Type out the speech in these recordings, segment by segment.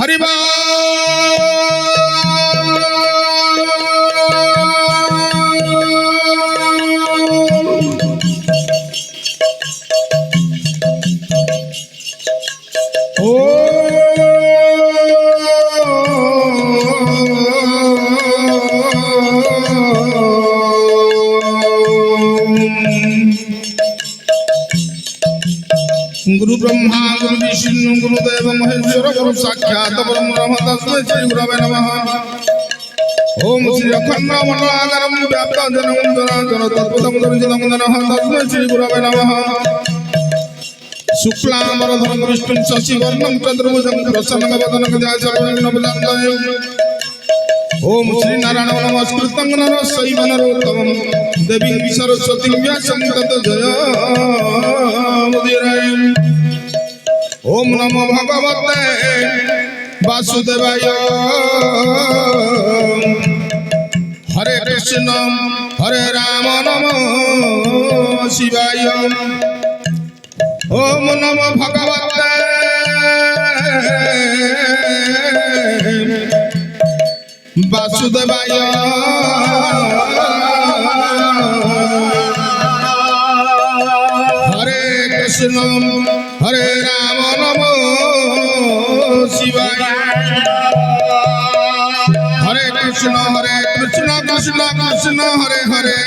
हरि गुरु ब्रह्मा गुरु विष्णु गुरुदेव महेश्वर गुरु साक्षात परब्रह्म तस्मै श्री गुरवे नमः। ओम श्री अखंड मंडलाकारं व्याप्तं जनं जनार्दन तत्पदं दर्शितं नमः तस्मै श्री गुरवे नमः। शुक्लांबरधरं विष्णुं शशिवर्णं चतुर्भुजं प्रसन्नवदनं ध्यायामि। ओम श्री नारायण नमस्कृतं नरस्यैव नरोत्तमं देवीं सरस्वतीं व्यासं ततो जयमुदीरये। ओम नमो भगवते वासुदेवाय। हरे कृष्ण हरे राम नमो शिवाय। ओम नमो भगवते वासुदेवाय। हरे कृष्ण हरे राम नमो शिवाय। हरे कृष्ण कृष्ण कृष्ण हरे हरे।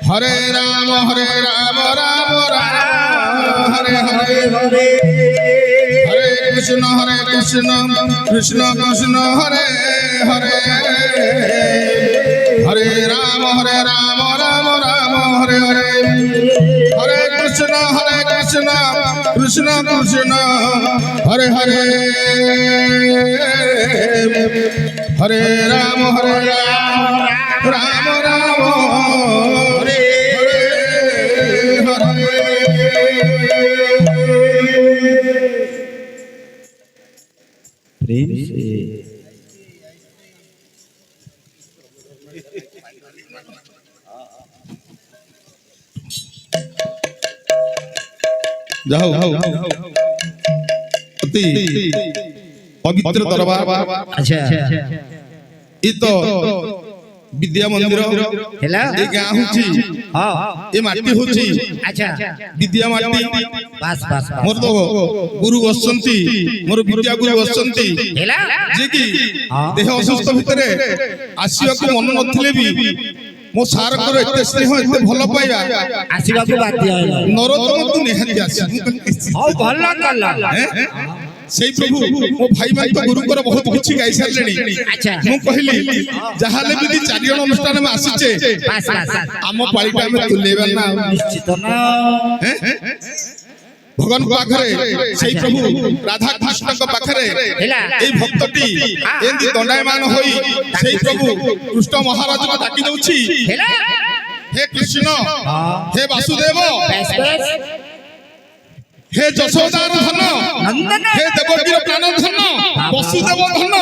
हरे राम राम राम हरे हरे। हरे कृष्ण कृष्ण कृष्ण हरे हरे। हरे राम राम राम हरे हरे। हरे कृष्ण कृष्ण कृष्ण हरे हरे। हरे राम राम राम हरे हरे। प्रेम से जाओ अति पवित्र दरबार। अच्छा ये तो विद्या मंदिर हेला ये गाँ होची। हां ये माटी होची। अच्छा विद्या माटी बस बस मोर तो गुरु वसंती मोर विद्या गुरु वसंती हेला जे की देह असुस्थ भितरे आसीबा को मन नथिले भी मो सार कर एते स्नेह एते भलो पाइबा आसीबा को बाध्य होला। नरोत्तम तू निहाती आसी हां भलो कला से प्रभु मो भाई मान तो गुरु कर बहुत किछि गाई सारलेनी। अच्छा मु कहली जहाले भी चारि जण अनुष्ठान में आसीचे बस बस आम पाळीटा में तुलेबा ना निश्चित ना भगवान पाखरे सेई प्रभु राधा कृष्ण को पाखरे ए भक्तटी एंदी दंडायमान होई सेई प्रभु कृष्ण महाराज को डाकी दउछि। हे कृष्ण हे वासुदेव हे जशोदार धन हे देवकीर प्राण धन वसुदेव धन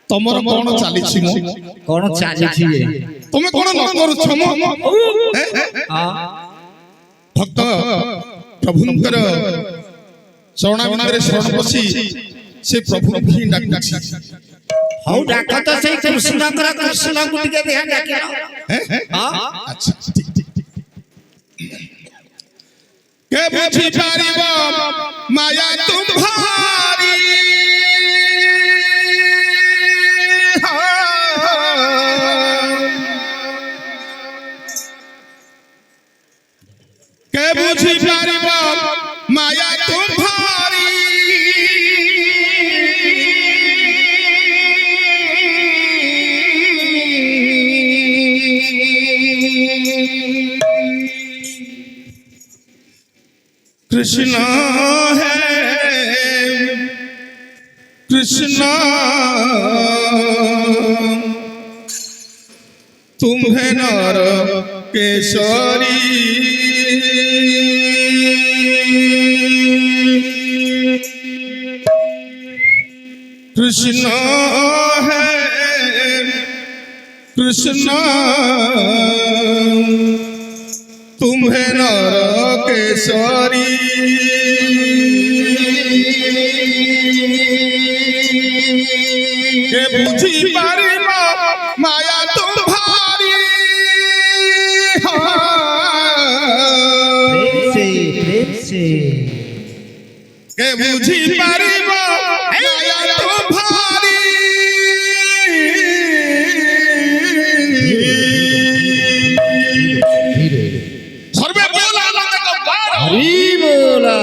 तमर कोन चाली छि मो कोन चाली छि तुमे कोन न करू छम। भक्त प्रभुंकर शरणागत शरण पसी से प्रभु भी डाकछि। हौ डाक तो से कृष्ण कर कृष्ण को टिके ध्यान डाकिनो। हां अच्छा ठीक के बुझी पारिब माया तुम्हारी। के बुझी पारिब माया तुम्हारी। कृष्ण है कृष्ण तुम्हें नर केशरी। कृष्ण है कृष्ण तुम्हें नर केशरी। কে বুঝি পারিব মায়া তোমারি সর্বে बोला हरि बोला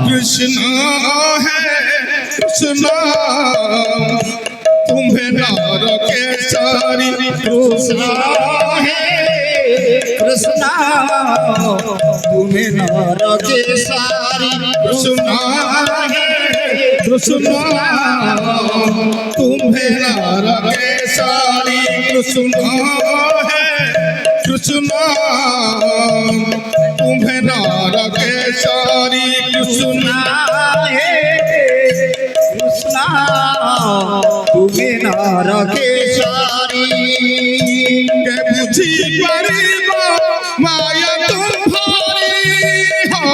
कृष्ण है कृष्ण तुम्हें नार के सारी कृष्ण है कृष्ण तुम्हें नर के सारी कृष्ण है कृष्ण तुम्हें नार के सारी कृष्ण है कृष्ण तुम्हें नार के सारी कृष्ण है कृष्ण तुम्हें नर के सारी के बुझी परिबा माया तुम्हारी हो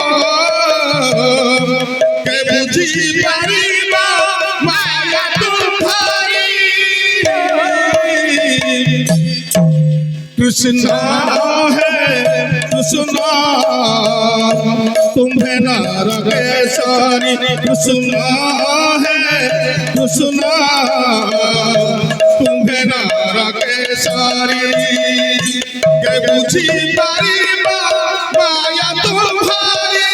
के बुझी परिबा माया तुम्हारी कृष्ण है कृष्ण तुम्हें नार के सारी कृष्ण है कृष्ण तुम्हें नार के सारी के बुझी परिबा माया तुम्हारी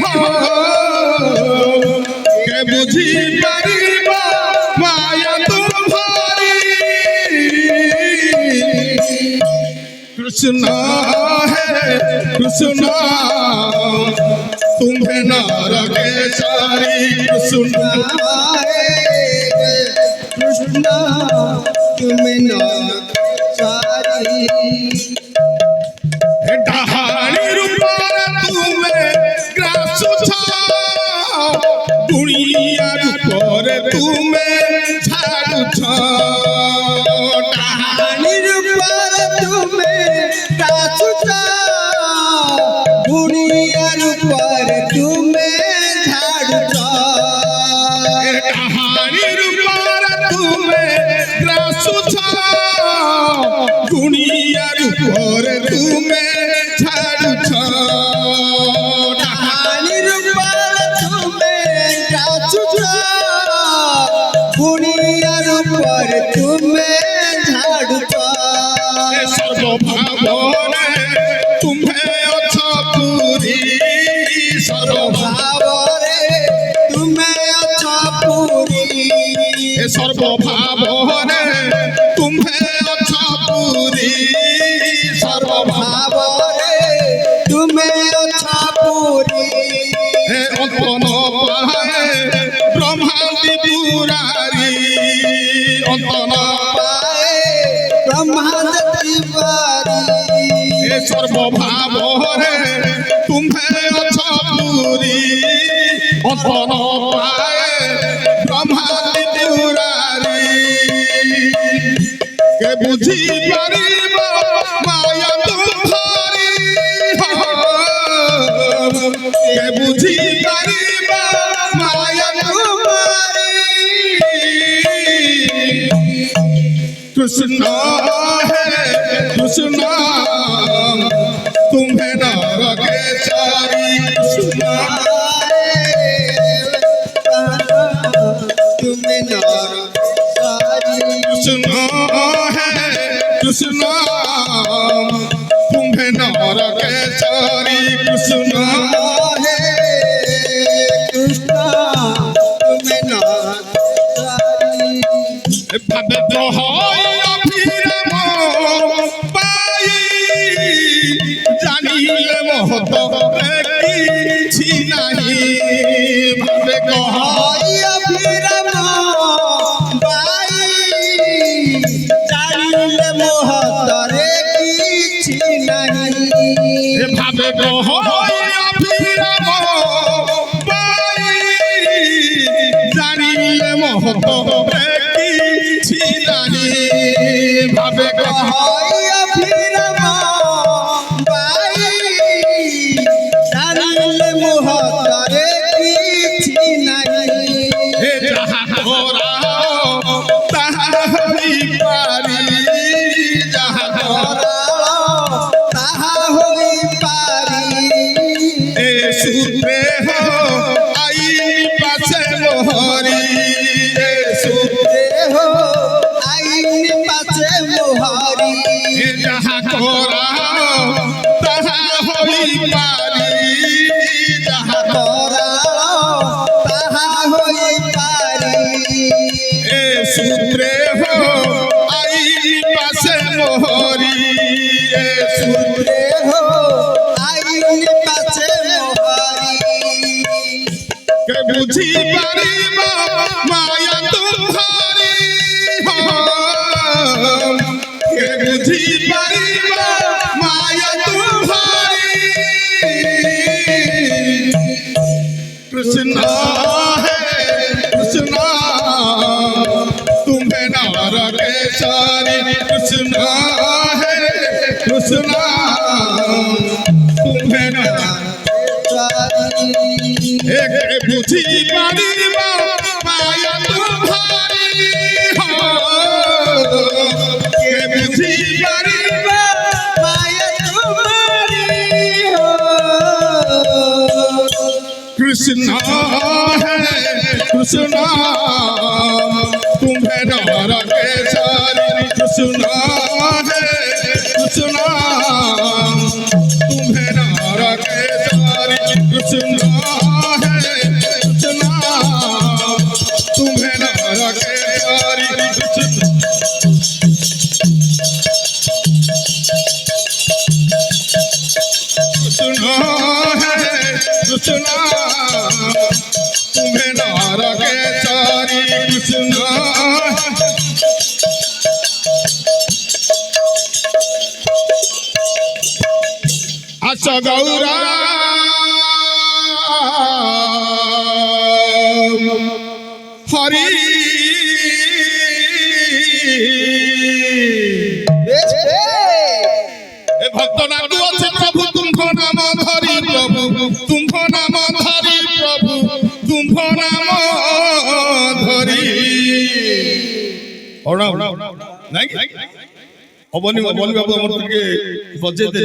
हो के बुझी परिबा माया तुम्हारी कृष्ण है कृष्ण तुम्हें नार के सारी कृष्ण कृष्ण तुम्हें नर सारी डहाणी रूपार तुम्हें ग्रास छा दुनिया रूपर तुम्हें झाड़ू छा डहाणीर पर तुम्हें काछुता दुनियार पर तुम्हें झाड़ुता डहाणी रूपार तुम्हें ग्रास छा दुनिया रूपर तुम्हें झाड़ू छा डहाणीर पर तुम्हें काछुता दुनियार पर तुम्हें झाड़ुता सर्वभावने तुम्हें अच्छा पूरी भावरे तुम्हें अच्छा पूरी सर्वभावने तुम्हें अच्छा पूरी भावरे तुम्हें अच्छा पूरी अंतन पाए ब्रह्मादि पुरारी अंतन पाए ब्रह्मादि बारी सर्वभावने तुम्हें अच्छा पूरी अंतन पाए ब्रह्मादि पुरारी के बुझी परिबा माया तुम्हारी हो के बुझी परिबा माया तुम्हारी कृष्ण है कृष्ण तुम्हें नार के सारी कृष्ण तुम्हें नर सारी कृष्ण है कृष्ण तुम्हें नार के सारी कृष्ण है कृष्ण तुम्हें नर सारी भावे ग्रहय अभिराम पाई जानिले महत किछि नाही भावे ग्रहय अभिराम बाई जानिले मोहतरे किछि नहीं भावे ग्रहय अभिराम पाई जानिले महत किछि नाही भावे ग्रहय अभिराम बाई जानिले मोहतरे किछि नहीं हे जहाँ तोरा ताहा हरि पारी जहाँ तोरा ताहा होई पारी सूत्रे हो आईनी पासे मोहरी सूत्रे हो आईनी पासे मोहरी जहाँ कोरा तहाँ होई पारी जहाँ तोरा ताहा होई पारी सूत्रे हो आईनी पासे मोहरी सूत्रे हो आईनी पासे मोहरी के बुझी पारिबा माया तुम्हारी हो के बुझी पारिबा माया तुम्हारी कृष्णा है कृष्णा तुम्हें नार के सारी कृष्णा है कृष्णा तुम्हें नार एक बुझी पारिबा माया तुम्हारी हो के बुझी पारिबा माया तुम्हारी हो कृष्णा है कृष्णा तुम्हें नार के सारी कृष्णा है कृष्णा तुम्हें नार के सारी कृष्णा है कृष्णा तुम्हें नार के सारी कृष्णा कृष्णा है कृष्णा तुम्हें नार के सारी कृष्णा आस गौरा हरि ए भक्त नाटू আছে প্রভু তুম্ভ নাম ধরি প্রভু তুম্ভ নাম ধরি প্রভু তুম্ভ নাম ধরি ওড়া নাই অবনি অবনি বাবু আমার থেকে বজে দে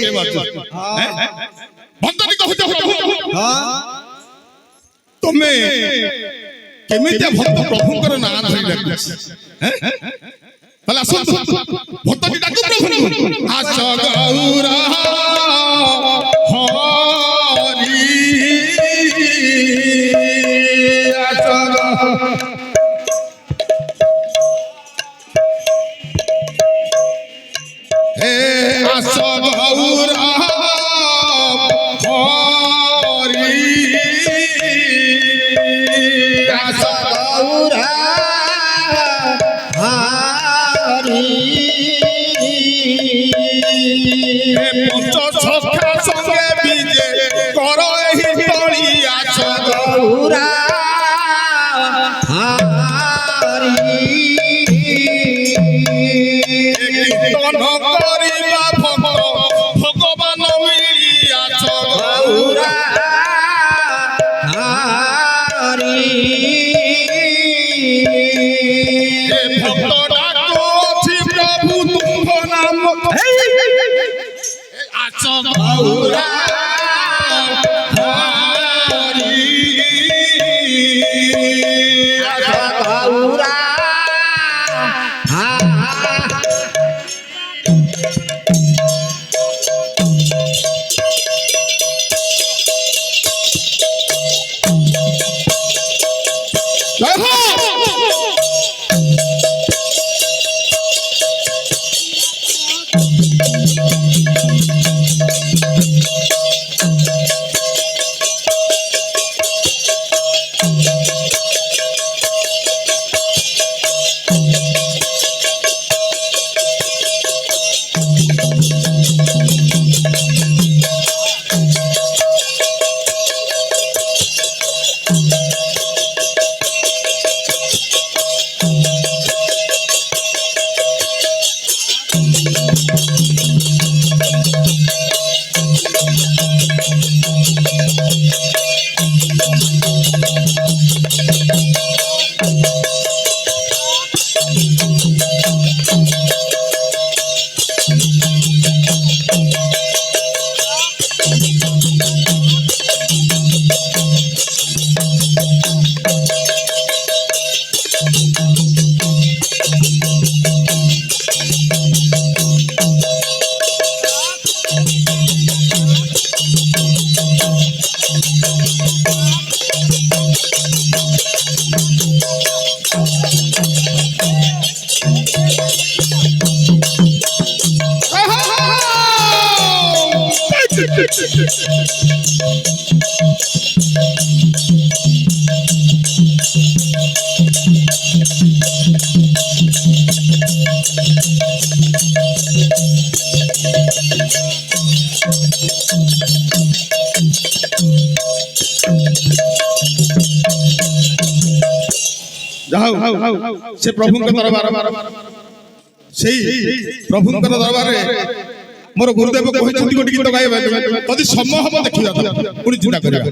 কে বাচ্চা হ্যাঁ ভক্তটি কহুতে প্রভু हाँ তুমি কেমিতে ভক্ত প্রভুଙ୍କର নাম ধরি ডাকুছ হ্যাঁ তাহলে আসুন ভক্তটি ডাকু প্রভু আস গৌরা হরি আস হে আস গৌরা হরি আস गौरा हारी পঞ্চ সখা সঙ্গে বিজে ଯାହା ହଉ ସେ ପ୍ରଭୁଙ୍କ ଦରବାର ସେଇ ପ୍ରଭୁଙ୍କ ଦରବାରରେ ମୋର ଗୁରୁଦେବ କହିଛନ୍ତି ଗୋଟେ ଗୀତ ଗାଇବା ଯଦି ସମୟ ହବ ଦେଖିବା ପୁଣି ଚିନ୍ତା କରିବା।